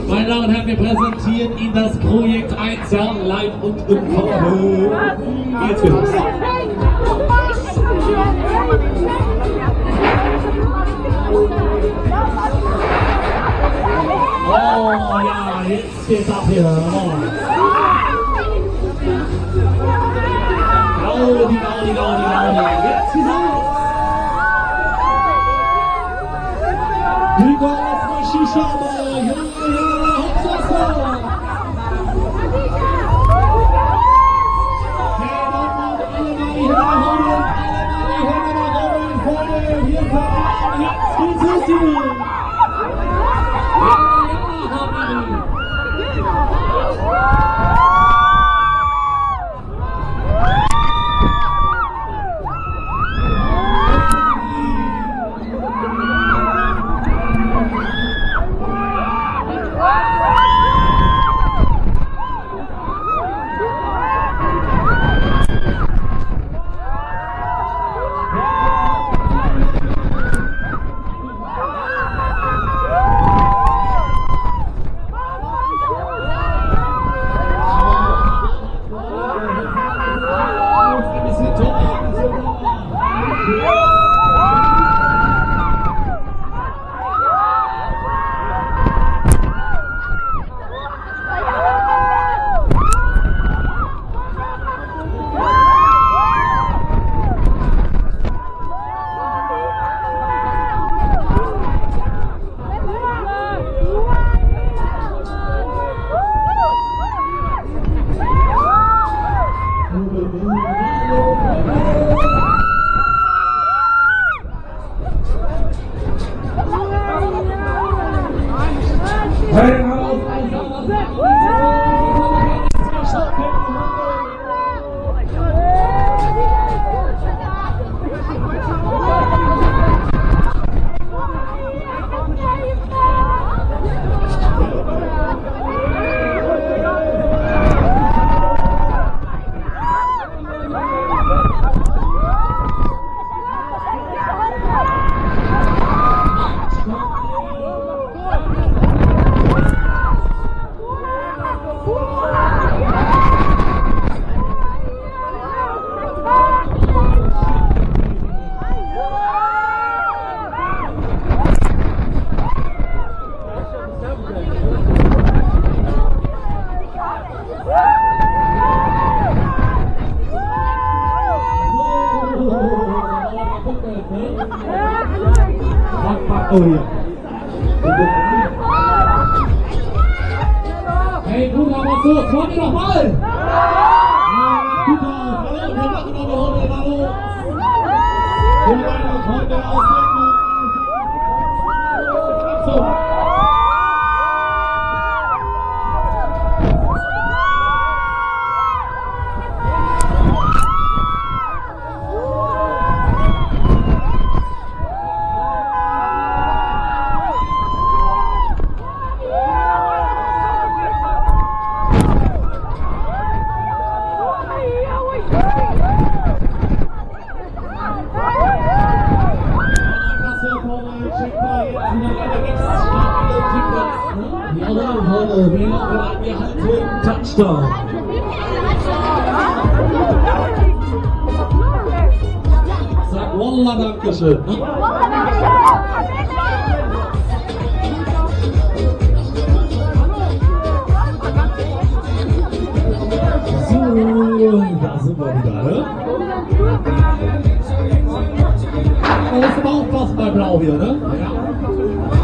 Meine Damen und Herren, wir präsentieren Ihnen das Projekt 1 Jahr live und im POV. Jetzt geht's los. Oh ja, jetzt geht's ab hier. Gaudi. Jetzt geht's ab. Willkommen auf Shisha, oh ja. Hey Bruder, was los? Wollen wir noch mal? Super, hallo, wir machen noch eine Runde, hallo. Für meine Freunde aus Dortmund. So. Touchdown. Sag Wallah, Dankeschön. So, da sind wir wieder, ne? Da musst du mal aufpassen bei Blau hier, ne? Ja.